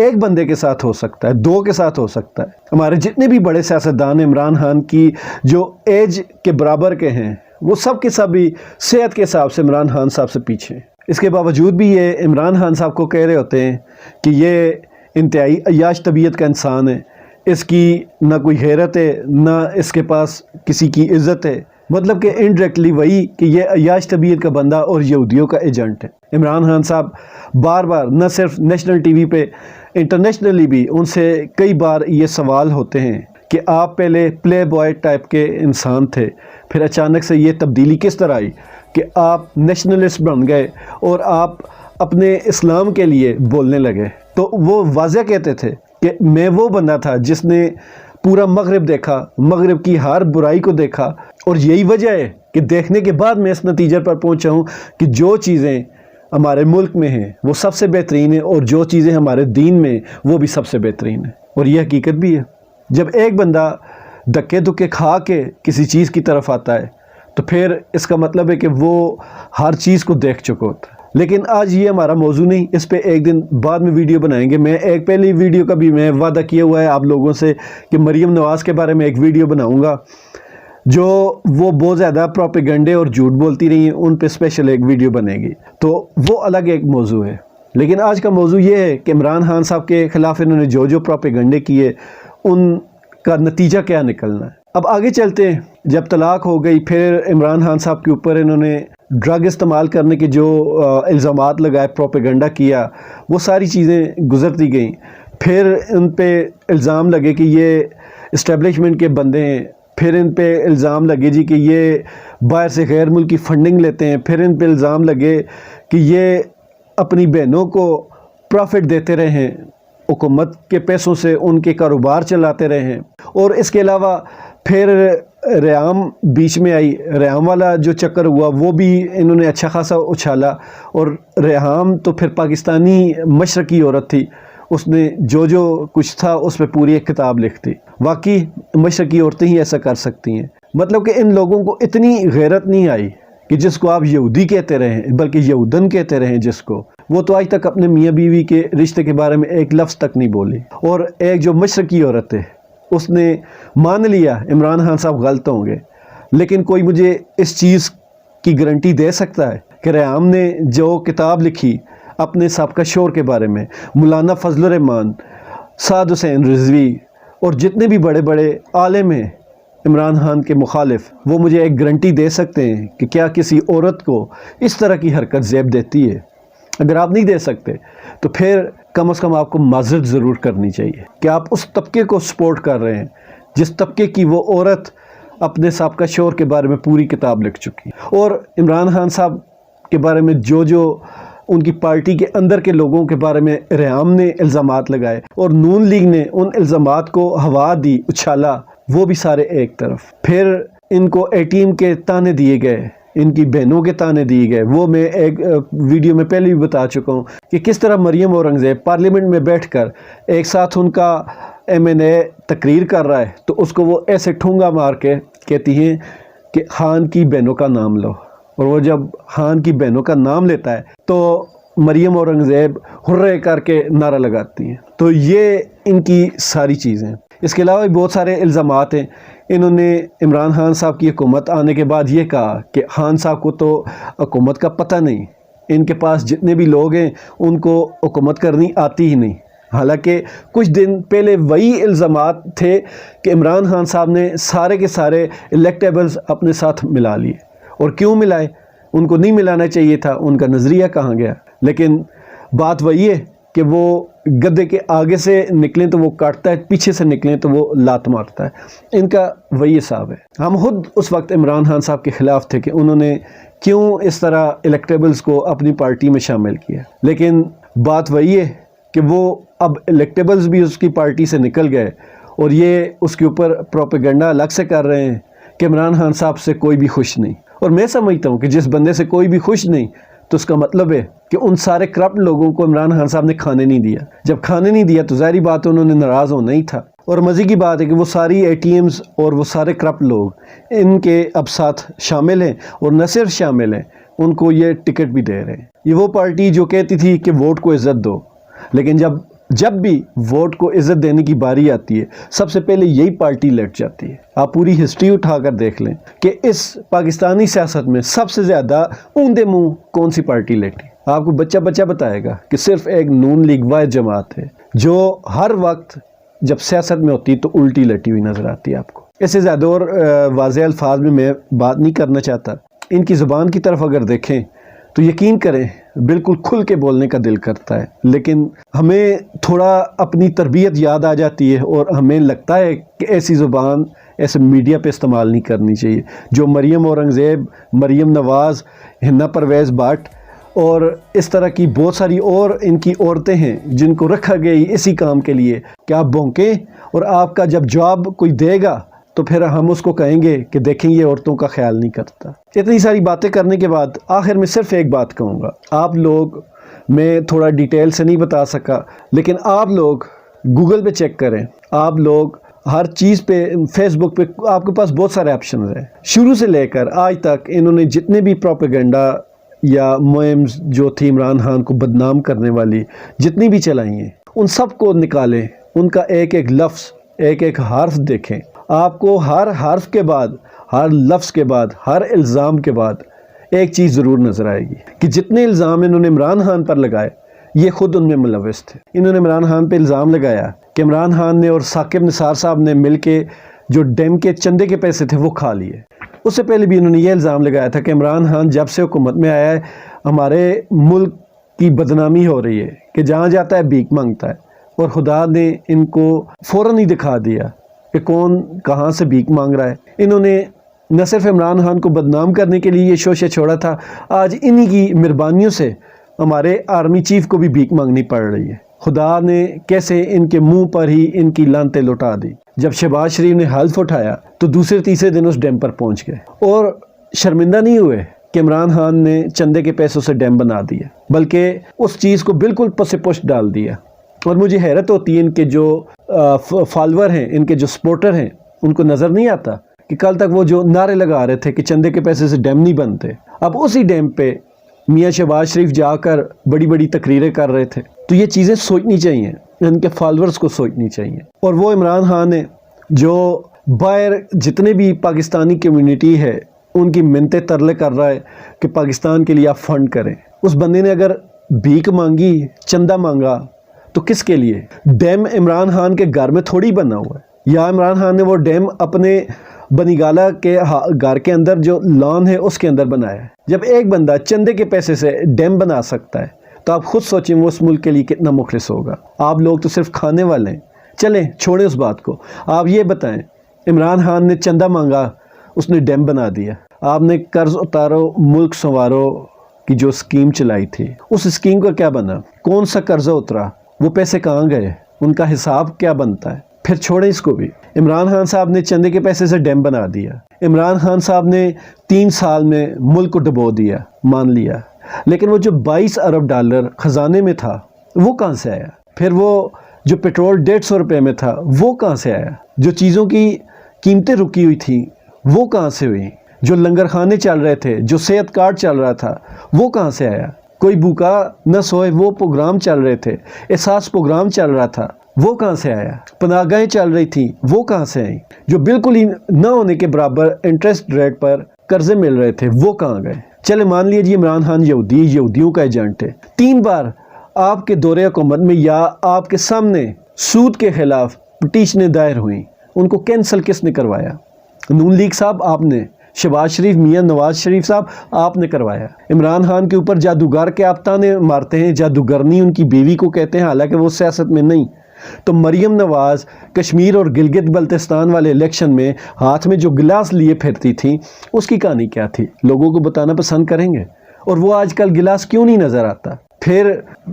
ایک بندے کے ساتھ ہو سکتا ہے، دو کے ساتھ ہو سکتا ہے۔ ہمارے جتنے بھی بڑے سیاستدان عمران خان کی جو ایج کے برابر کے ہیں، وہ سب کے سب بھی صحت کے حساب سے عمران خان صاحب سے پیچھے ہیں۔ اس کے باوجود بھی یہ عمران خان صاحب کو کہہ رہے ہوتے ہیں کہ یہ انتہائی عیاش طبیعت کا انسان ہے، اس کی نہ کوئی غیرت ہے، نہ اس کے پاس کسی کی عزت ہے۔ مطلب کہ انڈائریکٹلی وہی کہ یہ عیاش طبیعت کا بندہ اور یہودیوں کا ایجنٹ ہے۔ عمران خان صاحب بار بار نہ صرف نیشنل ٹی وی پہ، انٹرنیشنلی بھی ان سے کئی بار یہ سوال ہوتے ہیں کہ آپ پہلے پلے بوائے ٹائپ کے انسان تھے، پھر اچانک سے یہ تبدیلی کس طرح آئی کہ آپ نیشنلسٹ بن گئے اور آپ اپنے اسلام کے لیے بولنے لگے۔ تو وہ واضح کہتے تھے کہ میں وہ بندہ تھا جس نے پورا مغرب دیکھا، مغرب کی ہر برائی کو دیکھا، اور یہی وجہ ہے کہ دیکھنے کے بعد میں اس نتیجے پر پہنچا ہوں کہ جو چیزیں ہمارے ملک میں ہیں وہ سب سے بہترین ہیں، اور جو چیزیں ہمارے دین میں وہ بھی سب سے بہترین ہیں۔ اور یہ حقیقت بھی ہے۔ جب ایک بندہ دھکے دھکے کھا کے کسی چیز کی طرف آتا ہے تو پھر اس کا مطلب ہے کہ وہ ہر چیز کو دیکھ چکا ہوتا ہے۔ لیکن آج یہ ہمارا موضوع نہیں، اس پہ ایک دن بعد میں ویڈیو بنائیں گے۔ میں ایک پہلی ویڈیو کا بھی میں وعدہ کیا ہوا ہے آپ لوگوں سے کہ مریم نواز کے بارے میں ایک ویڈیو بناؤں گا، جو وہ بہت زیادہ پروپیگنڈے اور جھوٹ بولتی رہی ہیں، ان پہ اسپیشل ایک ویڈیو بنے گی، تو وہ الگ ایک موضوع ہے۔ لیکن آج کا موضوع یہ ہے کہ عمران خان صاحب کے خلاف انہوں نے جو پروپیگنڈے کیے، ان کا نتیجہ کیا نکلنا ہے۔ اب آگے چلتے ہیں۔ جب طلاق ہو گئی، پھر عمران خان صاحب کے اوپر انہوں نے ڈرگ استعمال کرنے کے جو الزامات لگائے، پروپیگنڈا کیا، وہ ساری چیزیں گزرتی گئیں۔ پھر ان پہ الزام لگے کہ یہ اسٹیبلشمنٹ کے بندے ہیں، پھر ان پہ الزام لگے جی کہ یہ باہر سے غیر ملکی فنڈنگ لیتے ہیں، پھر ان پہ الزام لگے کہ یہ اپنی بہنوں کو پروفٹ دیتے رہے ہیں، حکومت کے پیسوں سے ان کے کاروبار چلاتے رہے ہیں۔ اور اس کے علاوہ پھر ریحام بیچ میں آئی، ریحام والا جو چکر ہوا وہ بھی انہوں نے اچھا خاصا اچھالا، اور ریحام تو پھر پاکستانی مشرقی عورت تھی، اس نے جو کچھ تھا اس پہ پوری ایک کتاب لکھ دی۔ واقعی مشرقی عورتیں ہی ایسا کر سکتی ہیں۔ مطلب کہ ان لوگوں کو اتنی غیرت نہیں آئی کہ جس کو آپ یہودی کہتے رہیں، بلکہ یہودن کہتے رہیں جس کو، وہ تو آج تک اپنے میاں بیوی کے رشتے کے بارے میں ایک لفظ تک نہیں بولی۔ اور ایک جو مشرقی عورت ہے اس نے مان لیا عمران خان صاحب غلط ہوں گے، لیکن کوئی مجھے اس چیز کی گارنٹی دے سکتا ہے کہ ریحام نے جو کتاب لکھی اپنے سابقہ شوہر کے بارے میں، مولانا فضل الرحمان، سعد حسین رضوی اور جتنے بھی بڑے بڑے عالم ہیں عمران خان کے مخالف، وہ مجھے ایک گارنٹی دے سکتے ہیں کہ کیا کسی عورت کو اس طرح کی حرکت زیب دیتی ہے؟ اگر آپ نہیں دے سکتے تو پھر کم از کم آپ کو معذرت ضرور کرنی چاہیے کہ آپ اس طبقے کو سپورٹ کر رہے ہیں جس طبقے کی وہ عورت اپنے سابقہ شوہر کے بارے میں پوری کتاب لکھ چکی۔ اور عمران خان صاحب کے بارے میں جو ان کی پارٹی کے اندر کے لوگوں کے بارے میں ریحام نے الزامات لگائے اور نون لیگ نے ان الزامات کو ہوا دی، اچھالا، وہ بھی سارے ایک طرف۔ پھر ان کو ATM کے تانے دیے گئے، ان کی بہنوں کے تانے دیے گئے، وہ میں ایک ویڈیو میں پہلے بھی بتا چکا ہوں کہ کس طرح مریم اورنگزیب پارلیمنٹ میں بیٹھ کر ایک ساتھ ان کا MNA تقریر کر رہا ہے تو اس کو وہ ایسے ٹھونگا مار کے کہتی ہیں کہ خان کی بہنوں کا نام لو، اور وہ جب خان کی بہنوں کا نام لیتا ہے تو مریم اورنگزیب ہرے کر کے نعرہ لگاتی ہیں۔ تو یہ ان کی ساری چیزیں۔ اس کے علاوہ بھی بہت سارے الزامات ہیں۔ انہوں نے عمران خان صاحب کی حکومت آنے کے بعد یہ کہا کہ خان صاحب کو تو حکومت کا پتہ نہیں، ان کے پاس جتنے بھی لوگ ہیں ان کو حکومت کرنی آتی ہی نہیں۔ حالانکہ کچھ دن پہلے وہی الزامات تھے کہ عمران خان صاحب نے سارے کے سارے الیکٹیبلز اپنے ساتھ ملا لیے۔ اور کیوں ملائے؟ ان کو نہیں ملانا چاہیے تھا، ان کا نظریہ کہاں گیا؟ لیکن بات وہی ہے کہ وہ گدے کے آگے سے نکلیں تو وہ کاٹتا ہے، پیچھے سے نکلیں تو وہ لات مارتا ہے۔ ان کا وہی حساب ہے۔ ہم خود اس وقت عمران خان صاحب کے خلاف تھے کہ انہوں نے کیوں اس طرح الیکٹیبلز کو اپنی پارٹی میں شامل کیا، لیکن بات وہی ہے کہ وہ اب الیکٹیبلز بھی اس کی پارٹی سے نکل گئے اور یہ اس کے اوپر پروپیگنڈا الگ سے کر رہے ہیں کہ عمران خان صاحب سے کوئی بھی خوش نہیں۔ اور میں سمجھتا ہوں کہ جس بندے سے کوئی بھی خوش نہیں تو اس کا مطلب ہے کہ ان سارے کرپٹ لوگوں کو عمران خان صاحب نے کھانے نہیں دیا۔ جب کھانے نہیں دیا تو ظاہری بات ہے انہوں نے ناراض ہونا ہی تھا۔ اور مزے کی بات ہے کہ وہ ساری ATMs اور وہ سارے کرپٹ لوگ ان کے اب ساتھ شامل ہیں، اور نہ صرف شامل ہیں، ان کو یہ ٹکٹ بھی دے رہے ہیں۔ یہ وہ پارٹی جو کہتی تھی کہ ووٹ کو عزت دو، لیکن جب جب بھی ووٹ کو عزت دینے کی باری آتی ہے سب سے پہلے یہی پارٹی لٹ جاتی ہے۔ آپ پوری ہسٹری اٹھا کر دیکھ لیں کہ اس پاکستانی سیاست میں سب سے زیادہ اوندے منہ کون سی پارٹی لٹی۔ آپ کو بچہ بچہ بتائے گا کہ صرف ایک نون لیگ واحد جماعت ہے جو ہر وقت جب سیاست میں ہوتی تو الٹی لٹی ہوئی نظر آتی ہے آپ کو۔ اس سے زیادہ اور واضح الفاظ میں بات نہیں کرنا چاہتا۔ ان کی زبان کی طرف اگر دیکھیں تو یقین کریں بالکل کھل کے بولنے کا دل کرتا ہے، لیکن ہمیں تھوڑا اپنی تربیت یاد آ جاتی ہے اور ہمیں لگتا ہے کہ ایسی زبان ایسے میڈیا پہ استعمال نہیں کرنی چاہیے جو مریم اورنگزیب، مریم نواز، ہنا پرویز بٹ اور اس طرح کی بہت ساری اور ان کی عورتیں ہیں جن کو رکھا گئی اسی کام کے لیے کہ آپ بھونکیں اور آپ کا جب جواب کوئی دے گا تو پھر ہم اس کو کہیں گے کہ دیکھیں یہ عورتوں کا خیال نہیں کرتا۔ اتنی ساری باتیں کرنے کے بعد آخر میں صرف ایک بات کہوں گا، آپ لوگ، میں تھوڑا ڈیٹیل سے نہیں بتا سکا لیکن آپ لوگ گوگل پہ چیک کریں، آپ لوگ ہر چیز پہ، فیس بک پہ آپ کے پاس بہت سارے آپشنز ہیں۔ شروع سے لے کر آج تک انہوں نے جتنے بھی پروپیگنڈا یا مہمز جو تھی عمران خان کو بدنام کرنے والی جتنی بھی چلائی ہیں ان سب کو نکالیں، ان کا ایک ایک لفظ، ایک ایک حرف دیکھیں، آپ کو ہر حرف کے بعد، ہر لفظ کے بعد، ہر الزام کے بعد ایک چیز ضرور نظر آئے گی کہ جتنے الزام انہوں نے عمران خان پر لگائے یہ خود ان میں ملوث تھے۔ انہوں نے عمران خان پہ الزام لگایا کہ عمران خان نے اور ثاقب نثار صاحب نے مل کے جو ڈیم کے چندے کے پیسے تھے وہ کھا لیے۔ اس سے پہلے بھی انہوں نے یہ الزام لگایا تھا کہ عمران خان جب سے حکومت میں آیا ہے ہمارے ملک کی بدنامی ہو رہی ہے کہ جہاں جاتا ہے بھیک مانگتا ہے، اور خدا نے ان کو فوراً ہی دکھا دیا کہ کون کہاں سے بھیک مانگ رہا ہے۔ انہوں نے نہ صرف عمران خان کو بدنام کرنے کے لیے یہ شوشے چھوڑا تھا، آج انہی کی مہربانیوں سے ہمارے آرمی چیف کو بھی بھیک مانگنی پڑ رہی ہے۔ خدا نے کیسے ان کے منہ پر ہی ان کی لعنتیں لوٹا دی۔ جب شہباز شریف نے حلف اٹھایا تو دوسرے تیسرے دن اس ڈیم پر پہنچ گئے اور شرمندہ نہیں ہوئے کہ عمران خان نے چندے کے پیسوں سے ڈیم بنا دیا، بلکہ اس چیز کو بالکل پس پشت ڈال دیا۔ اور مجھے حیرت ہوتی ہے ان کے جو فالوور ہیں، ان کے جو سپورٹر ہیں، ان کو نظر نہیں آتا کہ کل تک وہ جو نعرے لگا رہے تھے کہ چندے کے پیسے سے ڈیم نہیں بنتے، اب اسی ڈیم پہ میاں شہباز شریف جا کر بڑی بڑی تقریریں کر رہے تھے۔ تو یہ چیزیں سوچنی چاہیے، ان کے فالورز کو سوچنی چاہیے۔ اور وہ عمران خان نے جو باہر جتنے بھی پاکستانی کمیونٹی ہے ان کی منتیں ترلے کر رہا ہے کہ پاکستان کے لیے آپ فنڈ کریں، اس بندے نے اگر بھیک مانگی، چندہ مانگا تو کس کے لیے؟ ڈیم عمران خان کے گھر میں تھوڑی بنا ہوا ہے، یا عمران خان نے وہ ڈیم اپنے بنی گالہ کے گھر کے اندر جو لان ہے اس کے اندر بنایا ہے۔ جب ایک بندہ چندے کے پیسے سے ڈیم بنا سکتا ہے تو آپ خود سوچیں وہ اس ملک کے لیے کتنا مخلص ہوگا۔ آپ لوگ تو صرف کھانے والے ہیں۔ چلیں چھوڑیں اس بات کو، آپ یہ بتائیں عمران خان نے چندہ مانگا، اس نے ڈیم بنا دیا۔ آپ نے قرض اتارو ملک سنوارو کی جو اسکیم چلائی تھی، اس اسکیم کا کیا بنا؟ کون سا قرضہ اترا؟ وہ پیسے کہاں گئے؟ ان کا حساب کیا بنتا ہے؟ پھر چھوڑیں اس کو بھی۔ عمران خان صاحب نے چندے کے پیسے سے ڈیم بنا دیا، عمران خان صاحب نے 3 سال میں ملک کو ڈبو دیا، مان لیا، لیکن وہ جو 22 ارب ڈالر خزانے میں تھا وہ کہاں سے آیا؟ پھر وہ جو پیٹرول 150 روپے میں تھا وہ کہاں سے آیا؟ جو چیزوں کی قیمتیں رکی ہوئی تھیں وہ کہاں سے ہوئی؟ جو لنگر خانے چل رہے تھے، جو صحت کارڈ چل رہا تھا وہ کہاں سے آیا؟ کوئی بھوکا نہ سوئے وہ پروگرام چل رہے تھے، احساس پروگرام چل رہا تھا وہ کہاں سے آیا؟ پناہ گاہیں چل رہی تھیں وہ کہاں سے آئیں؟ جو بالکل ہی نہ ہونے کے برابر انٹرسٹ ریٹ پر قرضے مل رہے تھے وہ کہاں گئے؟ چلے مان لیجیے عمران خان یہودیوں کا ایجنٹ ہے۔ 3 بار آپ کے دور حکومت میں یا آپ کے سامنے سود کے خلاف پٹیشنیں دائر ہوئیں، ان کو کینسل کس نے کروایا؟ نون لیگ صاحب آپ نے، شہباز شریف، میاں نواز شریف صاحب آپ نے کروایا۔ عمران خان کے اوپر جادوگر کے آپ تانے مارتے ہیں، جادوگرنی ان کی بیوی کو کہتے ہیں، حالانکہ وہ سیاست میں نہیں۔ تو مریم نواز کشمیر اور گلگت بلتستان والے الیکشن میں ہاتھ میں جو گلاس لیے پھرتی تھیں اس کی کہانی کیا تھی؟ لوگوں کو بتانا پسند کریں گے؟ اور وہ آج کل گلاس کیوں نہیں نظر آتا؟ پھر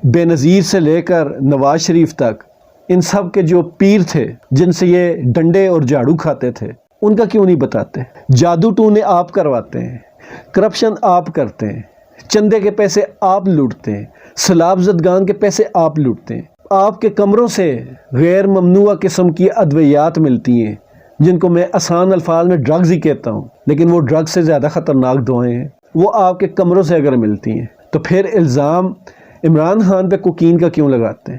بے نظیر سے لے کر نواز شریف تک ان سب کے جو پیر تھے جن سے یہ ڈنڈے اور جھاڑو کھاتے تھے ان کا کیوں نہیں بتاتے؟ جادو ٹونے آپ کرواتے ہیں، کرپشن آپ کرتے ہیں، چندے کے پیسے آپ لوٹتے ہیں، سلاب زدگان کے پیسے آپ لوٹتے ہیں۔ آپ کے کمروں سے غیر ممنوعہ قسم کی ادویات ملتی ہیں جن کو میں آسان الفاظ میں ڈرگز ہی کہتا ہوں، لیکن وہ ڈرگز سے زیادہ خطرناک دوائیں ہیں، وہ آپ کے کمروں سے اگر ملتی ہیں۔ تو پھر الزام عمران خان پہ کوکین کا کیوں لگاتے ہیں؟